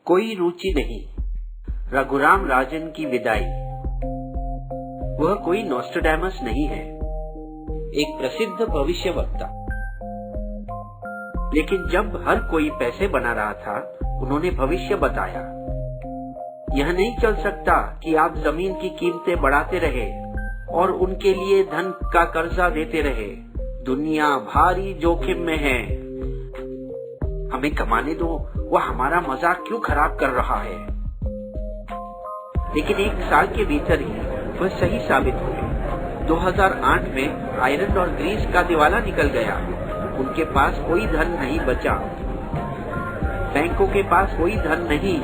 कोई रुचि नहीं। रघुराम राजन की विदाई। वह कोई नोस्ट्राडामस नहीं है, एक प्रसिद्ध भविष्यवक्ता। लेकिन जब हर कोई पैसे बना रहा था, उन्होंने भविष्य बताया। यह नहीं चल सकता कि आप जमीन की कीमतें बढ़ाते रहे और उनके लिए धन का कर्जा देते रहे। दुनिया भारी जोखिम में है, हमें कमाने दो, वह हमारा मजाक क्यों खराब कर रहा है। लेकिन एक साल के भीतर ही वह सही साबित हुए। 2008 में आयरलैंड और ग्रीस का दिवाला निकल गया। उनके पास कोई धन नहीं बचा, बैंकों के पास कोई धन नहीं।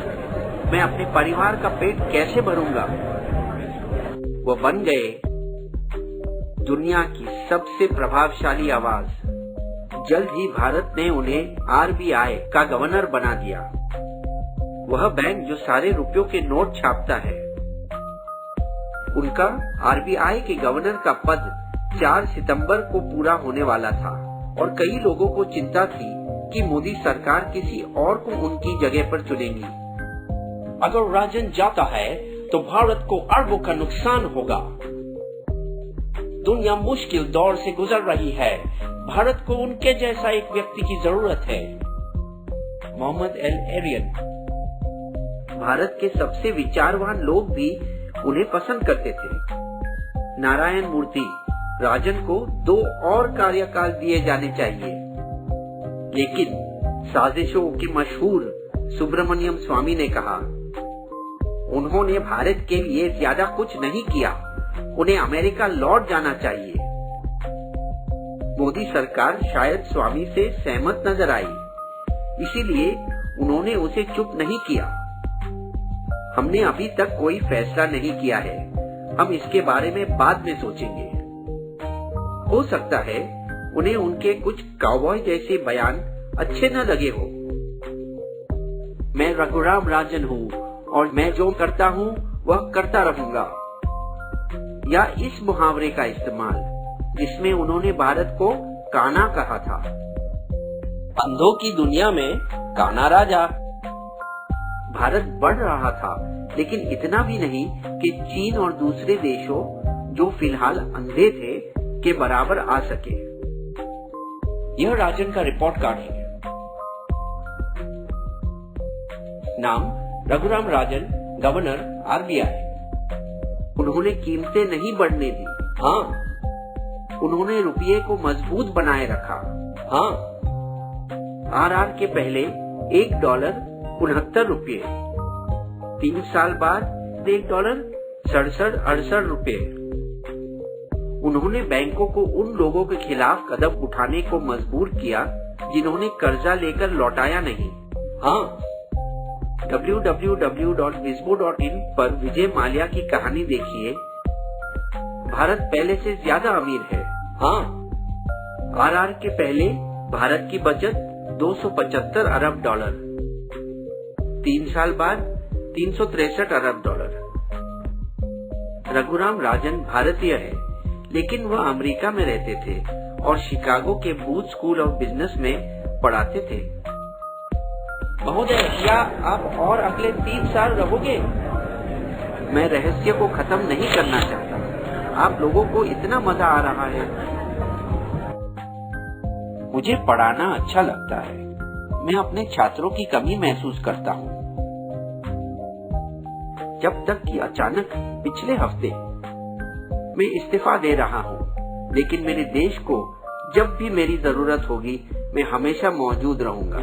मैं अपने परिवार का पेट कैसे भरूंगा। वो बन गए दुनिया की सबसे प्रभावशाली आवाज। जल्द ही भारत ने उन्हें आरबीआई का गवर्नर बना दिया, वह बैंक जो सारे रुपयों के नोट छापता है। उनका आरबीआई के गवर्नर का पद 4 सितंबर को पूरा होने वाला था और कई लोगों को चिंता थी कि मोदी सरकार किसी और को उनकी जगह पर चुनेगी। अगर राजन जाता है तो भारत को अरबों का नुकसान होगा। दुनिया मुश्किल दौर से गुजर रही है, भारत को उनके जैसा एक व्यक्ति की जरूरत है। Mohammad L Ariane. भारत के सबसे विचारवान लोग भी उन्हें पसंद करते थे। नारायण मूर्ति। राजन को 2 और कार्यकाल दिए जाने चाहिए, लेकिन साजिशों के मशहूर सुब्रमण्यम स्वामी ने कहा, उन्होंने भारत के लिए ज्यादा कुछ नहीं किया, उन्हें अमेरिका लौट जाना चाहिए। मोदी सरकार शायद स्वामी से सहमत नजर आई, इसीलिए उन्होंने उसे चुप नहीं किया। हमने अभी तक कोई फैसला नहीं किया है, हम इसके बारे में बाद में सोचेंगे। हो सकता है उन्हें उनके कुछ काउबॉय जैसे बयान अच्छे न लगे हो। मैं रघुराम राजन हूँ और मैं जो करता हूँ वह करता रहूंगा। या इस मुहावरे का इस्तेमाल जिसमें उन्होंने भारत को काना कहा था। अंधों की दुनिया में काना राजा। भारत बढ़ रहा था, लेकिन इतना भी नहीं कि चीन और दूसरे देशों जो फिलहाल अंधे थे के बराबर आ सके। यह राजन का रिपोर्ट कार्ड है। नाम रघुराम राजन, गवर्नर आरबीआई। उन्होंने कीमतें नहीं बढ़ने दी। हाँ, उन्होंने रुपये को मजबूत बनाए रखा। हाँ, आरआर के पहले $1 69 3 साल बाद $1 67-68 रुपये। उन्होंने बैंकों को उन लोगों के खिलाफ कदम उठाने को मजबूर किया जिन्होंने कर्जा लेकर लौटाया नहीं। हाँ, www.visbo.in पर विजय माल्या की कहानी देखिए। भारत पहले से ज्यादा अमीर है। हाँ, आरआर के पहले भारत की बचत $275 अरब, 3 साल बाद $363 अरब। रघुराम राजन भारतीय है, लेकिन वह अमेरिका में रहते थे और शिकागो के बूथ स्कूल ऑफ बिजनेस में पढ़ाते थे। महोदय, क्या आप और अगले 3 साल रहोगे? मैं रहस्य को खत्म नहीं करना चाहता। आप लोगों को इतना मजा आ रहा है। मुझे पढ़ाना अच्छा लगता है। मैं अपने छात्रों की कमी महसूस करता हूँ। जब तक कि अचानक पिछले हफ्ते मैं इस्तीफा दे रहा हूँ, लेकिन मेरे देश को जब भी मेरी जरूरत होगी मैं हमेशा मौजूद रहूंगा।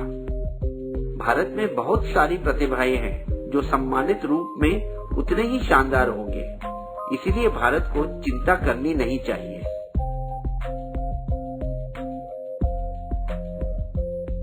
भारत में बहुत सारी प्रतिभाएं हैं जो सम्मानित रूप में उतने ही शानदार होंगे, इसीलिए भारत को चिंता करनी नहीं चाहिए।